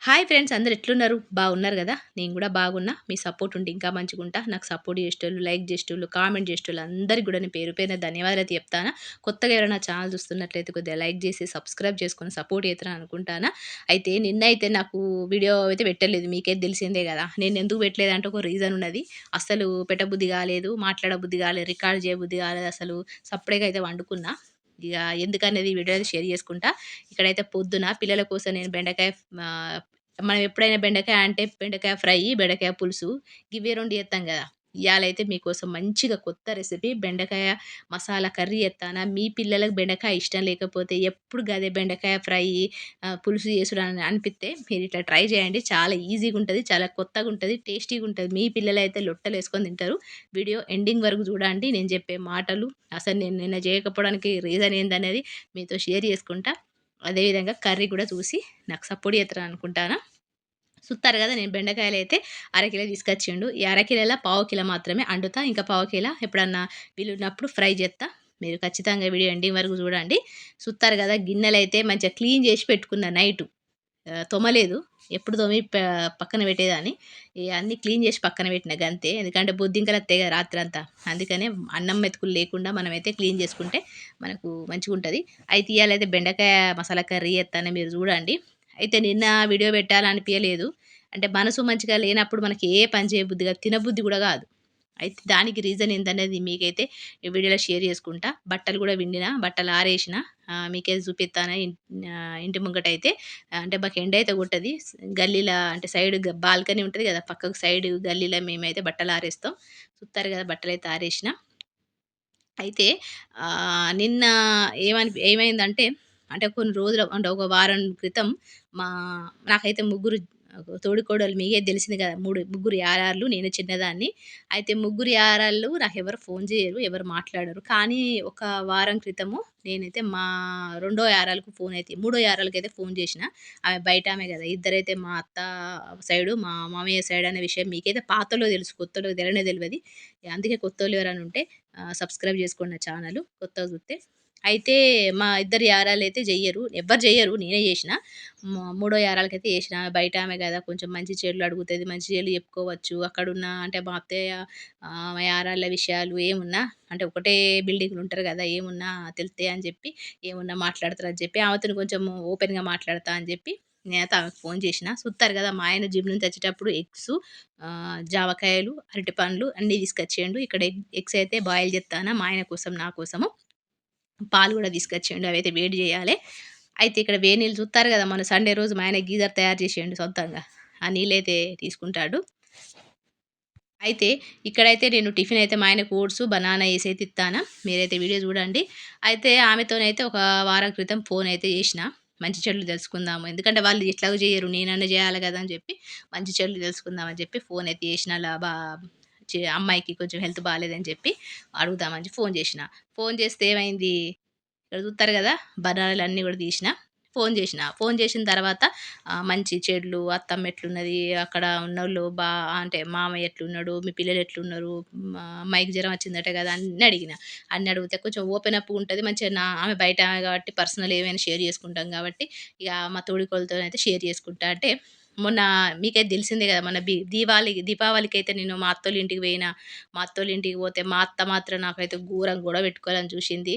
Hi friends, అందరూ ఎట్లున్నారు? బాగున్నారు గదా! నేను గూడా బాగున్నా. మీ సపోర్ట్ ఉంటే ఇంకా మంచిగుంటా. నాకు సపోర్ట్ జేసేటోళ్ళు, లైక్ జేసేటోళ్ళు, కామెంట్ జేసేటోళ్ళు అందరికి గూడా నేను పేరు పేరున ధన్యవాదాలైతే చెప్తానా. కొత్తగా ఎవరైనా ఛానల్ చూస్తున్నట్లయితే కొద్దిగా లైక్ జేసి, సబ్స్క్రైబ్ చేసుకొని సపోర్ట్ చేస్తారని అనుకుంటానా. అయితే నిన్నైతే నాకు వీడియో అయితే పెట్టలేదు. మీకైతే తెలిసిందే గదా! నేను ఎందుకు పెట్టలేదంటే ఒక రీజన్ ఉన్నది. అస్సలు పెట్టబుద్ధి గాలేదు, మాట్లాడబుద్ధి గాలేదు, రికార్డ్ చేయబుద్ధి గాలేదు. అసలు సప్పుడేగా అయితే వండుకున్నా. ఇగ ఎందుకనేది ఈ వీడియో అయితే షేర్ చేసుకుంటా. ఇక్కడైతే పొద్దున పిల్లల కోసం నేను బెండకాయ ఆహ్, మనం ఎప్పుడైనా బెండకాయ అంటే బెండకాయ ఫ్రై, బెండకాయ పులుసు గివ్వే 2 చేత్తాం గదా! ఇయాలైతే మీకోసం మంచిగా కొత్త రెసిపీ బెండకాయ మసాలా కర్రీ చేత్తానా. మీ పిల్లలకు బెండకాయ ఇష్టం లేకపోతే ఎప్పుడు గదే బెండకాయ ఫ్రై, పులుసు చేసుడు అని అనిపిస్తే మీరిట్లా ట్రై చేయండి. చాలా ఈజీగుంటది. చాలా కొత్తగుంటది. టేస్టీగుంటది. మీ పిల్లలైతే లొట్టలేసుకొని తింటారు. వీడియో ఎండింగ్ వరకు చూడండి. నేను చెప్పే మాటలు, అసలు నేను నిన్న చేయకపోవడానికి రీజన్ ఏందనేది మీతో షేర్ చేసుకుంటా. అదేవిధంగా కర్రీ కూడా చూసి నాకు సపోర్ట్ చేస్తారని అనుకుంటానా. సుత్తారు గదా! నేను బెండకాయలైతే అరకిలో తీసుకొచ్చిండు. ఈ అరకిలోల పావు కిలో మాత్రమే అండుతా. ఇంకా పావు కిలో ఎప్పుడన్నా వీలున్నప్పుడు ఫ్రై జేత్తా. మీరు ఖచ్చితంగా వీడియో ఎండింగ్ వరకు చూడండి. సుత్తారు గదా! గిన్నెలైతే మంచిగా క్లీన్ జేసి పెట్టుకున్న నైటు. తోమలేదు. ఎప్పుడు తోమి పక్కన పెట్టేదాన్ని. ఇగ అన్నీ క్లీన్ జేసి పక్కన పెట్టిన గంతే. ఎందుకంటే బొద్దింకలొత్తాయి గదా రాత్రంతా. అందుకనే అన్నం మెతుకులు లేకుండా మనమైతే క్లీన్ జేసుకుంటే మనకు మంచిగుంటది. అయితే ఇయాలైతే బెండకాయ మసాలా కర్రీ చేత్తాను, మీరు జూడండి. అయితే నిన్న వీడియో పెట్టాలనిపియలేదు. అంటే మనసు మంచిగా లేనప్పుడు మనకి ఏ పని చేయబుద్ధి గాదు. తినబుద్ధి గూడా గాదు. అయితే దానికి రీజన్ ఏందనేది మీకైతే ఈ వీడియోలో షేర్ చేసుకుంటా. బట్టలు గూడా పిండిన, బట్టలు ఆరేసిన. మీకైతే చూపిత్తాను. ఇంటి ముంగటైతే అంటే మాకు ఎండైతే కొట్టది. గల్లీల అంటే సైడ్ బాల్కనీ ఉంటది గదా! పక్కకు సైడ్ గల్లీలో మేమైతే బట్టలు ఆరేస్తాం. చూత్తారు గదా! బట్టలైతే ఆరేసిన. అయితే నిన్న ఏమైందంటే, అంటే కొన్ని రోజులు అంటే ఒక వారం క్రితం మా నాకైతే ముగ్గురు తోడికోడళ్ళు, మీకే తెలిసింది కదా! ముగ్గురు యారాళ్ళు, నేను చిన్నదాన్ని. అయితే ముగ్గురు యారాళ్ళు నాకెవరు ఫోను జేయరు, ఎవరు మాట్లాడరు. కానీ ఒక వారం క్రితము నేనైతే మా రెండో యారాలకు మూడో యారాలకైతే ఫోను జేషిన. ఆమె బయటామె గదా! ఇద్దరైతే మా అత్త సైడు, మా మామయ్య సైడ్ అనే విషయం మీకైతే పాతోళ్ళకి తెలుసు. కొత్తోళ్ళకి తెలవనే తెలవది. అందుకే కొత్తోళ్ళు ఎవరైనా ఉంటే సబ్స్క్రైబ్ చేసుకోండి నా ఛానలు కొత్తగా చూస్తే. అయితే మా ఇద్దరు యారాలైతే జెయ్యరు. ఎవ్వరు జెయ్యరు. నేనే జేషిన. మూడో యారాలకైతే చేషిన. బయట ఆమె గదా! కొంచెం మంచి చెడులు అడుగుతది. మంచి చెడులు చెప్పుకోవచ్చు. అక్కడున్న అంటే మా అత్తయ్య, మా యారాళ్ళ విషయాలు ఏమున్నా, అంటే ఒకటే బిల్డింగ్‌లో ఉంటారు గదా! ఏమున్నా తెలుస్తాయి అని జెప్పి, ఏమున్నా మాట్లాడతారని జెప్పి, ఆమెతోని కొంచెం ఓపెన్‌గా మాట్లాడతా అని జెప్పి నేనైతే ఆమెకు ఫోను జేషిన. సుత్తారు గదా! మా ఆయన జిమ్ నుంచి వచ్చేటప్పుడు ఎగ్సు, జామకాయలు, అరటిపండ్లు అన్నీ తీసుకొచ్చిండు. ఇక్కడ ఎగ్స్ అయితే బాయిల్ జేత్తాన మా ఆయన కోసం, నా కోసము. పాలు గూడా తీసుకొచ్చిండు. అవైతే వేడి జేయాలె. అయితే ఇక్కడ వేడి నీళ్ళు చూత్తారు గదా! మొన్న సండే రోజు మా ఆయన గీజర్ తయారు జేసిండు సొంతంగా. ఆ నీళ్ళైతే తీసుకుంటాడు. అయితే ఇక్కడైతే నేను టిఫిన్ అయితే మా ఆయనకు ఓట్స్, బనానా ఏసైతే ఇత్తాన. మీరైతే వీడియో చూడండి. అయితే ఆమెతోనైతే ఒక వారం క్రితం ఫోనయితే చేషిన. మంచి చెడులు తెలుసుకుందాము. ఎందుకంటే వాళ్ళు ఎట్లాగో జెయ్యరు. నేనన్నా జేయాలి గదా! అని జెప్పి మంచి చెడులు తెలుసుకుందాం అని జెప్పి ఫోనయితే చేషిన. అలా అమ్మాయికి కొంచెం హెల్త్ బాలేదని జెప్పి అడుగుదామని చెప్పి ఫోను జేషిన. ఫోను చేస్తే ఏమైంది, ఇక్కడ చూత్తారు గదా! బనానాలన్నీ గూడా తీషిన. ఫోను జేషిన. ఫోను జేషిన తర్వాత మంచి చెడులు, అత్తమ్మ ఎట్లున్నది, అక్కడ ఉన్నోళ్ళు అంటే మామయ్య ఎట్లున్నడు, మీ పిల్లలు ఎట్లున్నరు, మా అమ్మాయికి జ్వరం వచ్చిందట గదా! అన్నీ అడిగిన. అన్నీ అడిగితే కొంచెం ఓపెన్ అప్‌గా ఉంటది. మంచిగా ఆమె బయట ఆమె గాబట్టి పర్సనల్ ఏమైనా షేర్ చేసుకుంటాం గాబట్టి, ఇగ మా తోడికోడలితోనైతే షేర్ చేసుకుంటా. అంటే మొన్న మీకైతే తెలిసిందే గదా! మొన్న దీపావళికైతే నేను మా అత్తోళ్ళ ఇంటికి పోయిన. మా అత్తోళ్ళ ఇంటికి పోతే మా అత్త మాత్రం నాకైతే ఘోరంగా గొడవ పెట్టుకోవాలని చూషింది.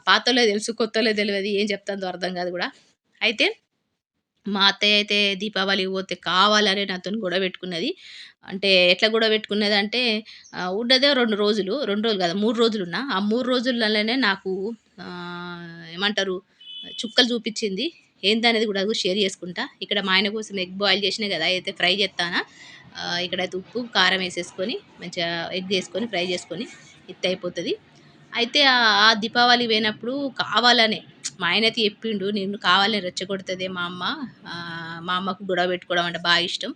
పాతోళ్ళకి తెలుసు, కొత్తోళ్ళకి తెలవది. ఏం చెప్తాందో అర్థం గాదు గూడా. అయితే మా అత్తయ్య అయితే దీపావళికి పోతే కావాలనే నాతోని గొడవ పెట్టుకున్నది. అంటే ఎట్లా గొడవ పెట్టుకున్నదంటే, ఉన్నదే 2 రోజులు. 2 రోజులు కాదు, 3 రోజులున్నా. ఆ 3 రోజులలోనే నాకు ఏమంటారు, చుక్కలు చూపిచ్చింది. ఏందనేది గూడా షేర్ చేసుకుంటా. ఇక్కడ మా ఆయన కోసం ఎగ్ బాయిల్ చేషినా గదా! అయితే ఫ్రై జేత్తానా. ఇక్కడైతే ఉప్పు, కారం ఏసేసుకొని మంచిగా ఎగ్ ఏసుకొని ఫ్రై చేసుకొని ఇత్తే అయిపోతది. అయితే ఆ దీపావళికి పోయినప్పుడు కావాలనే మా ఆయనైతే చెప్పిండు, "నిన్ను కావాలని రెచ్చగొడతదే మా అమ్మ. మా అమ్మకు గొడవ పెట్టుకోవడం అంటే బాగా ఇష్టం.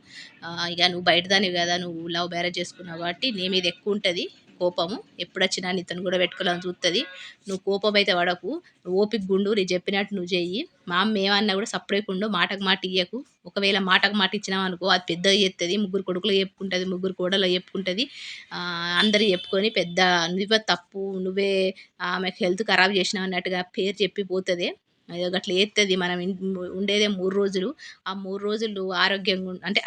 ఇగ నువ్వు బయట దానివి గదా! నువ్వు లవ్ మ్యారేజ్ చేసుకున్నావు కాబట్టి నీ మీద ఎక్కువుంటది కోపము. ఎప్పుడొచ్చినా నీతోని గొడవ పెట్టుకోవాలని చూత్తది. నువ్వు కోపమైతే పడకు. నువ్వు ఓపికగుండు. నేను చెప్పినట్టు నువ్వు చెయ్యి. మా అమ్మ ఏమన్నా గూడా సప్పుడేకుండు. మాటకు మాట ఇయ్యకు. ఒకవేళ మాటకు మాట ఇచ్చినావనుకో అది పెద్దగా చేత్తది. ముగ్గురు కొడుకులకు చెప్పుకుంటది. ముగ్గురు కోడళ్ళకి చెప్పుకుంటది. అందరికి చెప్పుకొని నువ్వే తప్పు, నువ్వే ఆమెకు హెల్త్ ఖరాబ్ చేసినావు అన్నట్టుగా పేరు చెప్పి పోతది. గట్ల చేత్తది. మనం ఉండేదే 3 రోజులు. ఆ 3 రోజులు ఆరోగ్యంగా అంటే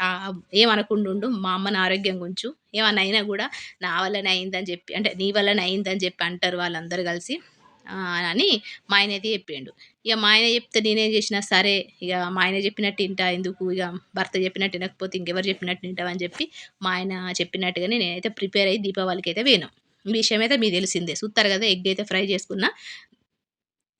ఏమనకుండా ఉండు. మా అమ్మని ఆరోగ్యంగా ఉంచు. ఏమన్నా అయినా గూడా నా వల్లనే అయిందని జెప్పి అంటే నీ వల్లనే అయిందని జెప్పి అంటారు వాళ్ళందరూ గలిసి అని మా ఆయనైతే చెప్పిండు. ఇగ మా ఆయన చెప్తే నేనేం జేసినా సరే ఇగ మా ఆయన చెప్పినట్టు ఇంటా ఎందుకు ఇగ భర్త చెప్పినట్టు ఇనకపోతే ఇంకెవరు చెప్పినట్టు ఇంటావని జెప్పి మా ఆయన చెప్పినట్టుగానే నేనైతే ప్రిపేర్ అయ్యి దీపావళికైతే పోయినాం. ఈ విషయమైతే మీకు తెలిసిందే. చూత్తారు గదా! ఎగ్ అయితే ఫ్రై చేసుకున్నా.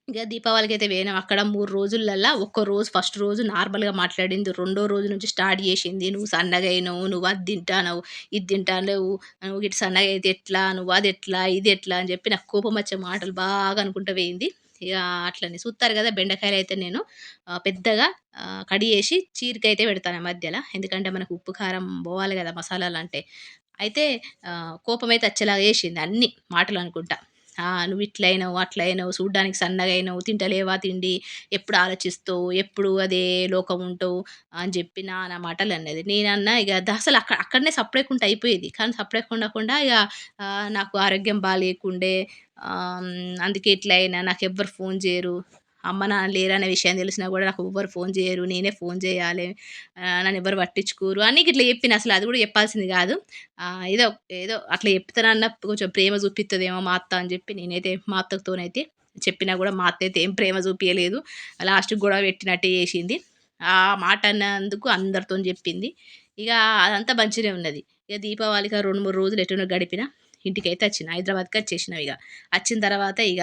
ఇక దీపావళికైతే పోయినాం. అక్కడ 3 రోజులల్లా ఒక్క రోజు ఫస్ట్ రోజు నార్మల్‌గా మాట్లాడింది. రెండో రోజు నుంచి స్టార్ట్ చేసింది. "నువ్వు సన్నగయినవు, నువ్వు అది తింటానవు, ఇది తింటాలేవు, నువ్వు గిట్ల సన్నగయితే ఎట్లా? నువ్వు అదెట్లా? ఇదెట్లా?" అని చెప్పి నాకు కోపమొచ్చే మాటలు బాగా అనుకుంటా పోయింది. ఇగ అట్లనే చూత్తారు కదా! బెండకాయలైతే నేను పెద్దగా కడిగేసి చీరికైతే పెడతాను మధ్యల. ఎందుకంటే మనకు ఉప్పు, కారం పోవాలి కదా! మసాలాలంటే. అయితే కోపమైతే వచ్చేలాగా చేసింది అన్ని మాటలనుకుంటా. "నువ్విట్లయినవు, అట్లయినవు, చూడ్డానికి సన్నగయినవు, తింటలేవా తిండి, ఎప్పుడు ఆలోచిస్తావు, ఎప్పుడు అదే లోకం ఉంటావు" అని చెప్పి నానా మాటలన్నది. నేనన్నా ఇగ అసలు అక్కడనే సప్పుడేకుంటే అయిపోయేది. కానీ సప్పుడేక ఉండకుండా ఇగ నాకు ఆరోగ్యం బాలేకుండే అందుకే ఇట్లా అయినా, నాకెవ్వరు ఫోను జేయరు. అమ్మ, నాన్న లేరనే విషయం తెలిసినా గూడా నాకెవ్వరు ఫోను జేయరు. నేనే ఫోను జేయాలె. నన్నెవ్వరు పట్టించుకోరు అని గిట్లా చెప్పిన. అసలు అది గూడా చెప్పాల్సింది గాదు. ఏదో ఏదో అట్లా చెప్తానన్న కొంచెం ప్రేమ చూపిత్తదేమో మా అత్త అని జెప్పి నేనైతే మా అత్తతోనైతే చెప్పినా గూడా మా అత్తయితే ఏం ప్రేమ చూపియలేదు. లాస్ట్‌కి గొడవ పెట్టినట్టే చేసింది. ఆ మాట అన్నందుకు అందరితోని జెప్పింది. ఇగ అదంతా మంచినే ఉన్నది. ఇగ దీపావళికి 2, 3 రోజులు ఎటునో గడిపిన. ఇంటికైతే వచ్చిన. హైదరాబాద్‌కొచ్చేసినాం ఇగ. వచ్చిన తర్వాత ఇగ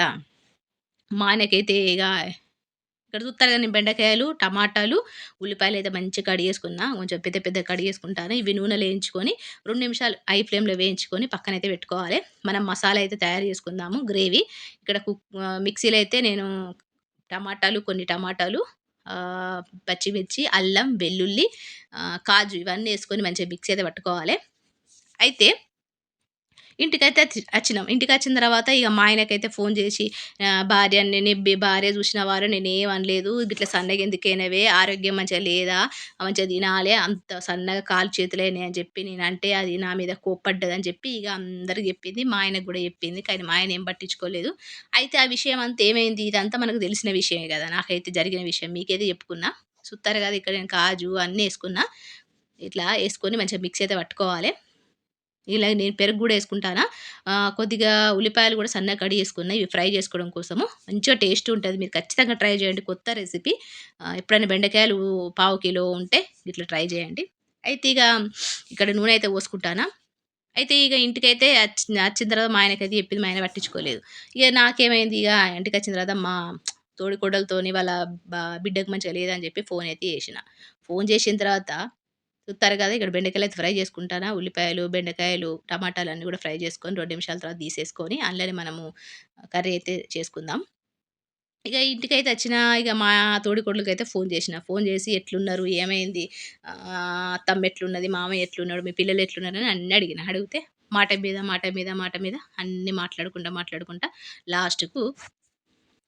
మా ఆయనకైతే ఇగ ఇక్కడ చూస్తారు కదా! నేను బెండకాయలు, టమాటాలు, ఉల్లిపాయలైతే మంచిగా కడిగేసుకున్నా. కొంచెం పెద్ద పెద్దగా కడిగేసుకుంటాను. ఇవి నూనెలో ఏయించుకొని 2 నిమిషాలు హై ఫ్లేమ్‌లో వేయించుకొని పక్కనైతే పెట్టుకోవాలి. మనం మసాలా అయితే తయారు చేసుకుందాము గ్రేవీ. ఇక్కడ మిక్సీలో అయితే నేను కొన్ని టమాటాలు, పచ్చిమిర్చి, అల్లం, వెల్లుల్లి, కాజు ఇవన్నీ ఏసుకొని మంచిగా మిక్సీ అయితే పట్టుకోవాలి. అయితే ఇంటికైతే అచ్చినాం. ఇంటికచ్చిన తర్వాత ఇగ మా ఆయనకైతే ఫోను జేసి భార్య జూషినవారు నేనేమనలేదు. గిట్ల సన్నగెందుకైనవే? ఆరోగ్యం మంచిగా లేదా? మంచిగా తినాలే. అంత సన్నగా కాళ్ళు చేతులయినయి అని జెప్పి నేనంటే అది నా మీద కోప్పడ్డదని జెప్పి ఇగ అందరికి జెప్పింది. మా ఆయనకు గూడా జెప్పింది. కానీ మా ఆయన ఏం పట్టించుకోలేదు. అయితే ఆ విషయం అంతా ఏమైంది? ఇదంతా మనకు తెలిసిన విషయమే గదా! నాకైతే జరిగిన విషయం మీకైతే చెప్పుకున్నా. సుత్తారు గదా! ఇక్కడ నేను కాజు అన్నీ యేసుకున్నా. ఇట్లా యేసుకొని మంచిగా మిక్సీ అయితే పట్టుకోవాలి. ఇలా నేను పెరుగు గూడా యేసుకుంటానా. కొద్దిగా ఉల్లిపాయలు గూడా సన్నగా కడిగేసుకున్నా. ఇవి ఫ్రై చేసుకోవడం కోసము. మంచిగా టేస్ట్ ఉంటది. మీరు ఖచ్చితంగా ట్రై చేయండి. కొత్త రెసిపీ. ఎప్పుడైనా బెండకాయలు పావు కిలో ఉంటే ఇట్లా ట్రై చేయండి. అయితే ఇగ ఇక్కడ నూనె అయితే పోసుకుంటానా. అయితే ఇగ ఇంటికైతే అచ్చిన తర్వాత మా ఆయనకైతే చెప్పింది. మా ఆయన పట్టించుకోలేదు. ఇగ నాకేమైంది ఇగ ఇంటికచ్చిన తర్వాత మా తోడికోడలితోని వాళ్ళ బిడ్డకి మంచిగా లేదని చెప్పి ఫోన్ అయితే చేసిన. ఫోన్ చేసిన తర్వాత చూత్తారు కదా! ఇక్కడ బెండకాయలయితే ఫ్రై చేసుకుంటానా. ఉల్లిపాయలు, బెండకాయలు, టమాటాలు అన్నీ కూడా ఫ్రై చేసుకొని 2 నిమిషాల తర్వాత తీసేసుకొని అందులోనే మనము కర్రీ అయితే చేసుకుందాం. ఇక ఇంటికైతే వచ్చిన ఇక మా తోడికోడలికైతే ఫోను చేసిన. ఫోను చేసి "ఎట్లున్నారు? ఏమైంది? అత్తమ్మ ఎట్లున్నది? మామయ్య ఎట్లున్నాడు? మీ పిల్లలు ఎట్లున్నారని" అన్నీ అడిగిన. అడిగితే మాట మీద అన్నీ మాట్లాడుకుంటా లాస్ట్‌కు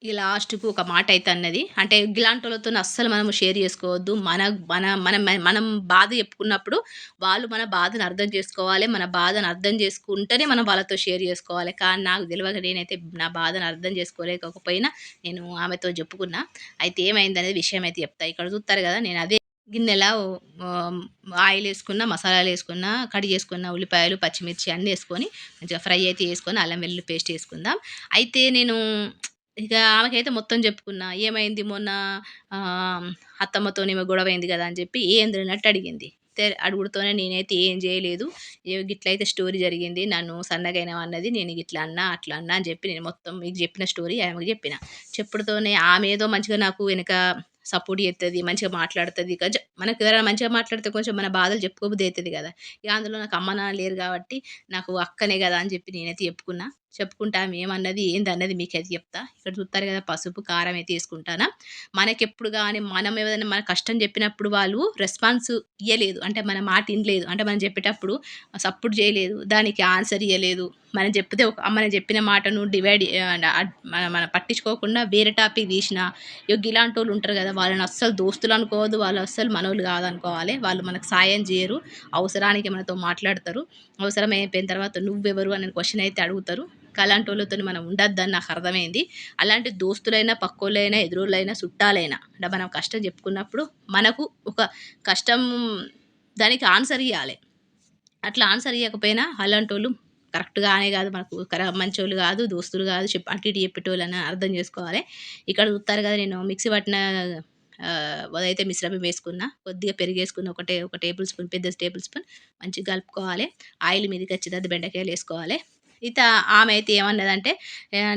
లాస్ట్‌కు ఒక మాటైతే అన్నది. అంటే ఇలాంటోళ్ళతోని అస్సలు మనము షేర్ చేసుకోవద్దు. మన మన మనం మనం బాధ చెప్పుకున్నప్పుడు వాళ్ళు మన బాధను అర్థం చేసుకోవాలి. మన బాధను అర్థం చేసుకుంటేనే మనం వాళ్ళతో షేర్ చేసుకోవాలి. కానీ నాకు తెలవక నేనైతే నా బాధను అర్థం చేసుకోలేకపోయినా నేను ఆమెతో చెప్పుకున్నా. అయితే ఏమైందనేది విషయం అయితే చెప్తా. ఇక్కడ చూత్తారు కదా! నేను అదే గిన్నెల ఆహ్, ఆయిలేసుకున్న, మసాలాలేసుకున్న, కడిగేసుకున్న ఉల్లిపాయలు, పచ్చిమిర్చి అన్నీ యేసుకొని మంచిగా ఫ్రై అయితే చేసుకొని అల్లం వెల్లుల్లి పేస్ట్ యేసుకుందాం. అయితే నేను ఇక ఆమెకైతే మొత్తం చెప్పుకున్నా. ఏమైంది మొన్న ఆహ్, అత్తమ్మతోనేమో గొడవైంది గదా! అని చెప్పి ఏందిరన్నట్టు అడిగింది. అడుగుడుతోనే నేనైతే ఏం జేయలేదు. గిట్లయితే స్టోరీ జరిగింది. నన్ను సన్నగయినవన్నది. నేను గిట్లా అన్నా, అట్లా అన్నా అని చెప్పి నేను మొత్తం మీకు చెప్పిన స్టోరీ ఆమెకు చెప్పిన. చెప్పుడుతోనే ఆమె ఏదో మంచిగా నాకు వెనక సపోర్ట్ చేత్తది. మంచిగా మాట్లాడుతది. కొంచెం మనకు ఎవరైనా మంచిగా మాట్లాడితే కొంచెం మన బాధలు చెప్పుకోబుద్ధి అయితది గదా! ఇక అందులో నాకు అమ్మ, నాన్న లేరు గాబట్టి నాకు అక్కనే గదా! అని చెప్పి నేనైతే చెప్పుకున్నా. చెప్పుకుంటే ఆమె ఏమన్నది, ఏందన్నది మీకైతే చెప్తా. ఇక్కడ చూత్తారు కదా! పసుపు, కారం అయితే యేసుకుంటానా. మనకెప్పుడు గాని మనం ఏదైనా మన కష్టం చెప్పినప్పుడు వాళ్ళు రెస్పాన్స్ ఇయ్యలేదు. అంటే మన మాట ఇనలేదు. అంటే మనం చెప్పేటప్పుడు సపోర్ట్ చేయలేదు. దానికి ఆన్సర్ ఇయ్యలేదు. మనం చెప్తే మనం చెప్పిన మాటను మనం పట్టించుకోకుండా వేరే టాపిక్ తీసినా ఇలాంటోళ్ళు ఉంటారు కదా! వాళ్ళని అస్సలు దోస్తులు అనుకోవద్దు. వాళ్ళు అస్సలు మనోళ్ళు కాదనుకోవాలి. వాళ్ళు మనకు సాయం చేయరు. అవసరానికి మనతో మాట్లాడతారు. అవసరం అయిపోయిన తర్వాత నువ్వెవరు అని క్వెషన్ అయితే అడుగుతారు. అలాంటోళ్ళతోని మనం ఉండొద్దని నాకు అర్థమైంది. అలాంటి దోస్తులైనా, పక్కోళ్ళైనా, ఎదురోళ్ళైనా, చుట్టాలైనా అంటే మనం కష్టం చెప్పుకున్నప్పుడు మనకు ఒక కష్టం దానికి ఆన్సర్ ఇయ్యాలె. అట్లా ఆన్సర్ ఇయ్యకపోయినా అలాంటోళ్ళు కరెక్ట్ గానే గాదు. మనకు మంచోళ్ళు గాదు, దోస్తులు గాదు. అటు ఇటు చెప్పేటోళ్ళని అర్థం జేసుకోవాలె. ఇక్కడ చూత్తారు గదా! నేను మిక్సీ పట్టిన అదైతే మిశ్రమం వేసుకున్న. కొద్దిగా పెరుగేసుకున్న ఒక టేబుల్ స్పూన్, పెద్ద టేబుల్ స్పూన్ మంచిగా కలుపుకోవాలె. ఆయిల్ మీదకొచ్చేటట్టు బెండకాయలేసుకోవాలె. ఇత ఆమె అయితే ఏమన్నదంటే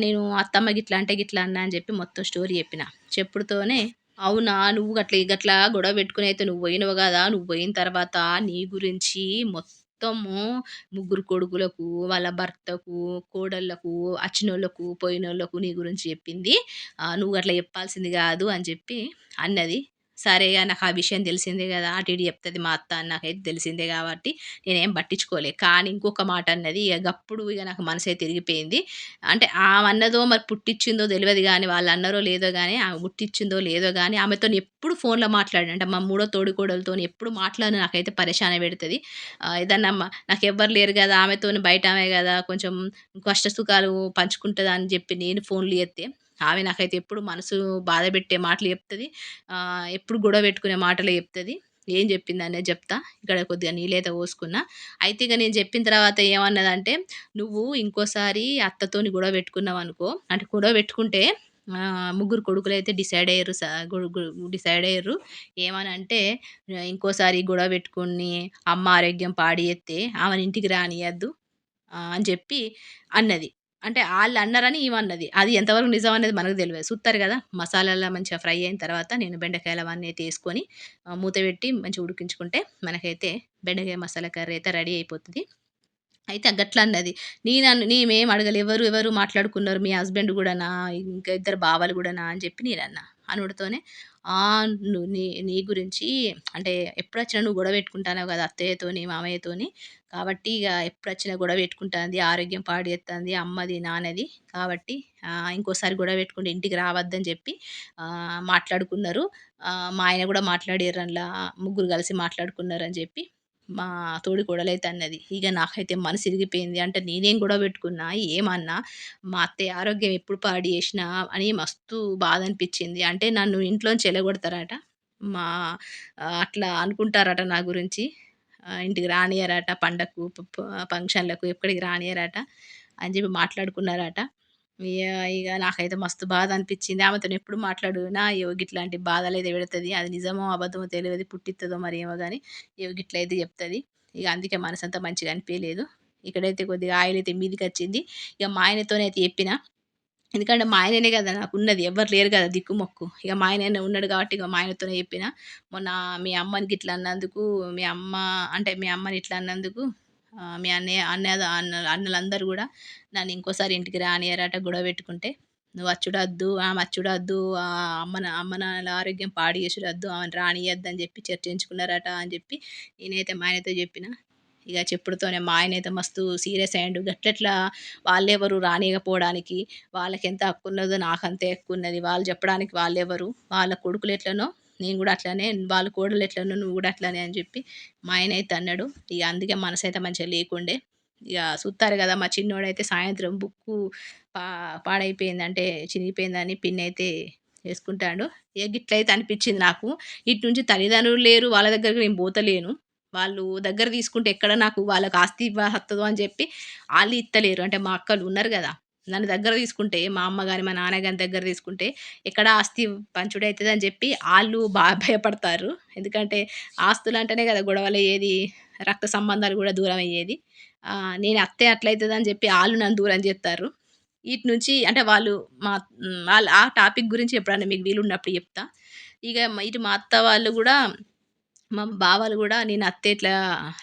నేను అత్తమ్మ గిట్లా అంటే గిట్లా అన్నా అని జెప్పి మొత్తం స్టోరీ చెప్పిన. చెప్పుడుతోనే అవునా! నువ్వు గట్లా గొడవ పెట్టుకొనైతే నువ్వు పోయినవు గదా! నువ్వు పోయిన తర్వాత నీ గురించి మొత్తము ముగ్గురు కొడుకులకు, వాళ్ళ భర్తకు, కోడళ్ళకు, అచ్చినోళ్ళకు, పోయినోళ్ళకు నీ గురించి చెప్పింది. నువ్వు అట్లా చెప్పాల్సింది గాదు అని చెప్పి అన్నది. సరే ఇగ నాకు ఆ విషయం తెలిసిందే గదా! అటు ఇటు చెప్తది మా అత్త అని నాకైతే తెలిసిందే గాబట్టి నేనేం పట్టించుకోలే. కానీ ఇంకొక మాట అన్నది. ఇగ గప్పుడు ఇగ నాకు మనసైతే ఇరిగిపోయింది. అంటే ఆమన్నదో మరి పుట్టిచ్చిందో దెలవదు గానీ, వాళ్ళన్నారో లేదో గానీ, ఆమె పుట్టిచ్చిందో లేదో గానీ, ఆమెతోని ఎప్పుడు ఫోన్‌లో మాట్లాడిన. అంటే మా మూడో తోడికోడలితోని ఎప్పుడు మాట్లాడిన నాకైతే పరేషానే పెడతది. ఏదన్నా నాకెవ్వరు లేరు గదా! ఆమెతోని బయటామె గదా! కొంచెం కష్ట సుఖాలు పంచుకుంటదని జెప్పి నేను ఫోన్‌లు జేత్తే, ఆమె నాకైతే ఎప్పుడు మనసు బాధపెట్టే మాటలు జెప్తది. ఎప్పుడు గొడవ పెట్టుకునే మాటలే జెప్తది. ఏం జెప్పిందనేది జెప్తా. ఇక్కడ కొద్దిగా నీళ్ళైతే పోసుకున్నా. అయితే ఇగ నేను జెప్పిన తర్వాత ఏమన్నదంటే, "నువ్వు ఇంకోసారి అత్తతోని గొడవ పెట్టుకున్నావనుకో" అంటే గొడవ పెట్టుకుంటే ముగ్గురు కొడుకులైతే డిసైడ్ అయ్యిర్రు. స గు గు డిసైడ్ అయ్యిర్రు. ఏమనంటే, ఇంకోసారి గొడవ పెట్టుకొని అమ్మ ఆరోగ్యం పాడు జేత్తే ఆమెని ఇంటికి రానియద్దు" అని జెప్పి అన్నది. అంటే ఆళ్ళన్నారని ఈమన్నది. అది ఎంతవరకు నిజం అనేది మనకు దెలవదు. సూత్తారు గదా! మసాలాలో మంచిగా ఫ్రై అయిన తర్వాత నేను బెండకాయలు అవన్నీ అయితే యేసుకొని మూత పెట్టి మంచిగా ఉడికించుకుంటే మనకైతే బెండకాయ మసాలా కర్రీ అయితే రెడీ అయిపోతది. అయితే గట్లన్నది. నేనేం అడగలే. ఎవరు మాట్లాడుకున్నారు? మీ హస్బెండ్ గూడానా? ఇంకా ఇద్దరు బావలు గూడానా? అని జెప్పి నేనన్నా. అనుడుతోనే నీ నీ గురించి అంటే ఎప్పుడొచ్చినా నువ్వు గొడవ పెట్టుకుంటాన్నావు గదా! అత్తయ్యతోని, మామయ్యతోని. కాబట్టి ఇగ ఎప్పుడొచ్చినా గొడవ పెట్టుకుంటాంది. ఆరోగ్యం పాడు జేత్తాంది. అమ్మది, నాన్నది. కాబట్టి ఇంకోసారి గొడవ పెట్టుకుంటే ఇంటికి రావద్దని జెప్పి మాట్లాడుకున్నారు. మా ఆయన గూడా మాట్లాడిర్రంలా ముగ్గురు గలిసి మాట్లాడుకున్నారని జెప్పి మా తోడికోడలైతే అన్నది. ఇగ నాకైతే మనసు ఇరిగిపోయింది. అంటే నేనేం గొడవ పెట్టుకున్నా, ఏమన్నా మా అత్తయ్య ఆరోగ్యం ఎప్పుడు పాడు చేసినా అని మస్తు బాధనిపిచ్చింది. అంటే నన్ను ఇంట్లోంచి ఎలగొడతారట. మా అట్లా అనుకుంటారట నా గురించి. ఇంటికి రానియ్యరట పండగకు, ఫంక్షన్‌లకు ఎక్కడికి రానియ్యరట అని చెప్పి మాట్లాడుకున్నారట. ఇగ ఇగ నాకైతే మస్తు బాధ అనిపిచ్చింది. ఆమెతోని ఎప్పుడు మాట్లాడినా ఇగో గిట్లాంటి బాధలైతే పెడతది. అది నిజమో, అబద్ధమో తెలవది. పుట్టిత్తదో మరి ఏమో గాని ఇగో గిట్లయితే చెప్తది. ఇగ అందుకే మనసంతా మంచిగా అనిపియలేదు. ఇక్కడైతే కొద్దిగా ఆయిలయితే మీదికొచ్చింది. ఇగ మా ఆయనతోనైతే చెప్పిన. ఎందుకంటే మా ఆయననే గదా నాకున్నది. ఎవ్వరు లేరు గదా దిక్కుమొక్కు. ఇగ మా ఆయననే ఉన్నాడు గాబట్టి ఇగ మా ఆయనతోనే చెప్పిన. మొన్న మీ అమ్మని గిట్లా అన్నందుకు మీ అమ్మ అంటే మీ అమ్మని ఇట్లా అన్నందుకు మీ అన్నయ్య అన్నలందరూ గూడా నన్ను ఇంకోసారి ఇంటికి రానియ్యరట గొడవ పెట్టుకుంటే. నువ్వు అచ్చుడొద్దు, ఆమె అచ్చుడొద్దు, అమ్మ నాన్నల ఆరోగ్యం పాడు చేసుడొద్దు, ఆమెను రానియ్యద్దని జెప్పి చర్చించుకున్నారట అని జెప్పి నేనైతే మా ఆయనతో జెప్పిన. ఇగ చెప్పుడుతోనే మా ఆయనైతే మస్తు సీరియస్ అయ్యిండు. గట్లెట్లా వాళ్ళెవరు రానీయకపోవడానికి, వాళ్ళకెంత హక్కున్నదో నాకంతే హక్కున్నది. వాళ్ళు చెప్పడానికి వాళ్ళెవరు, వాళ్ళ కొడుకులెట్లనో నేను గూడా అట్లనే, వాళ్ళ కోడలెట్లనో నువ్వు గూడా అట్లనే అని జెప్పి మా ఆయనైతే అన్నాడు. ఇగ అందుకే మనసైతే మంచిగా లేకుండే. ఇగ సూత్తారు గదా! మా చిన్నోడైతే సాయంత్రం బుక్కు పా పాడైపోయింది. అంటే చినిగిపోయిందని పిన్నయితే యేసుకుంటాండు. ఇగ గిట్లయితే అనిపిచ్చింది నాకు. ఇటు నుంచి తల్లిదండ్రులు లేరు. వాళ్ళ దగ్గరికి నేను పోతలేను. వాళ్ళు దగ్గర తీసుకుంటే ఎక్కడ నాకు వాళ్ళకి ఆస్తి వస్తదో అని చెప్పి ఆళ్ళు ఇత్తలేరు. అంటే మా అక్కలు ఉన్నారు గదా! నన్ను దగ్గర తీసుకుంటే మా అమ్మ గాని, మా నాన్న గాని దగ్గర తీసుకుంటే ఎక్కడ ఆస్తి పంచుడయితదని జెప్పి ఆళ్ళు భయపడతారు. ఎందుకంటే ఆస్తులంటేనే గదా గొడవలయ్యేది. రక్త సంబంధాలు గూడా దూరమయ్యేది. నేను అత్తే అట్లయితదని జెప్పి ఆళ్ళు నన్ను దూరం జేత్తార్రు. ఈటి నుంచి అంటే వాళ్ళు మా వాళ్ళు ఆ టాపిక్ గురించి ఎప్పుడన్నా మీకు వీలున్నప్పుడు జెప్తా. ఇగ ఇటు మా అత్త వాళ్ళు గూడా మా బావలు గూడా నేను అత్తే ఇట్లా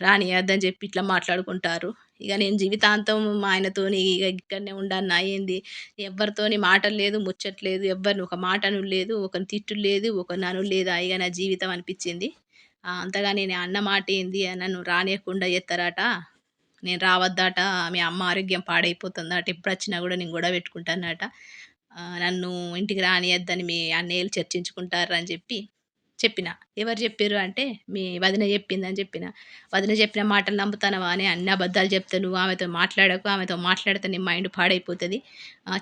రానియద్దని జెప్పి ఇట్లా మాట్లాడుకుంటారు. ఇగ నేను జీవితాంతం మా ఆయనతోని ఇగ ఇక్కడనే ఉండన్నా ఏంది, ఎవ్వరితోని మాటలు లేదు, ముచ్చట లేదు, ఎవ్వరిని ఒక మాట అనుడు లేదు, ఒకరిని తిట్టుడు లేదు, ఒకరిని అనుడు లేదు. ఇగ నా జీవితం అనిపిచ్చింది. అంతగా నేను అన్న మాటేంది నన్ను రానీయకుండా జేత్తరట. నేను రావద్దట. మీ అమ్మ ఆరోగ్యం పాడైపోతుందట. ఎప్పుడొచ్చినా గూడా నేను గొడవ పెట్టుకుంటానట. నన్ను ఇంటికి రానియద్దని మీ అన్నయ్యలు చర్చించుకుంటార్రని జెప్పి చెప్పిన. ఎవరు జెప్పిర్రు అంటే, "మీ వదిన జెప్పిందని" జెప్పిన. "వదిన జెప్పిన మాటలు నమ్ముతానవా అని అన్ని అబద్ధాలు జెప్తావు. ఆమెతో మాట్లాడకు. ఆమెతో మాట్లాడితే నీ మైండ్ పాడైపోతది.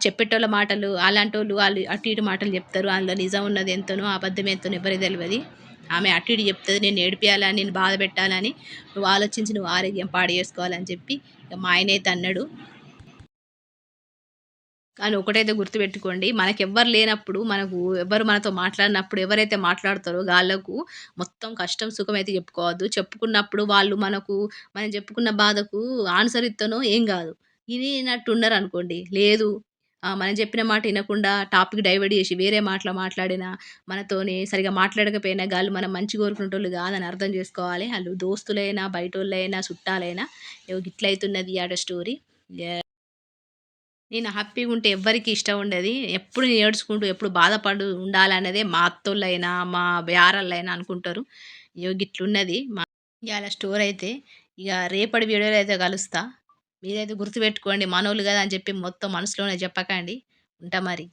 చెప్పేటోళ్ళ మాటలు అలాంటోళ్ళు వాళ్ళు అటు ఇటు మాటలు జెప్తారు. అందులో నిజం ఉన్నది ఎంతనో, అబద్ధం ఎంతనో ఎవ్వరికి తెలవది. ఆమె అటు ఇటు జెప్తది. నిన్ను ఏడిపియాలని, నిన్ను బాధ పెట్టాలని నువ్వు ఆలోచించి నువ్వు ఆరోగ్యం పాడు జేసుకోవాలని" చెప్పి ఇగ మా ఆయనైతే అన్నాడు. కానీ ఒకటైతే గుర్తుపెట్టుకోండి. మనకెవ్వరు లేనప్పుడు, ఎవ్వరు మనతో మాట్లాడినప్పుడు ఎవరైతే మాట్లాడతారో గాళ్ళకు మొత్తం కష్టం, సుఖం అయితే చెప్పుకోవద్దు. చెప్పుకున్నప్పుడు వాళ్ళు మనం చెప్పుకున్న బాధకు ఆన్సర్ ఇత్తనో ఏం గాదు. ఇనినట్టు ఉన్నారనుకోండి, లేదు మనం చెప్పిన మాట ఇనకుండా టాపిక్ డైవర్ట్ జేసి వేరే మాటలు మాట్లాడినా, మనతోని సరిగ్గా మాట్లాడకపోయినా గాళ్ళు మనం మంచి కోరుకునేటోళ్ళు గాదని అర్థం జేసుకోవాలి. ఆళ్ళు దోస్తులైనా, బయటోళ్ళైనా, చుట్టాలైనా. ఇగో గిట్లయితున్నది ఇయాట స్టోరీ. నేను హ్యాపీగుంటే ఎవ్వరికీ ఇష్టం ఉండది. ఎప్పుడు ఏడ్చుకుంటూ, ఎప్పుడు బాధపడు ఉండాలన్నదే మా అత్తోళ్ళైనా, మా యారళ్ళైనా అనుకుంటారు. ఇగో గిట్లున్నది ఇయాల స్టోరయితే. ఇగ రేపటి వీడియోలో అయితే కలుస్తా. మీరైతే గుర్తుపెట్టుకోండి మనోళ్ళు గదా అని చెప్పి మొత్తం మనసులోనే చెప్పకండి. ఉంటా మరి.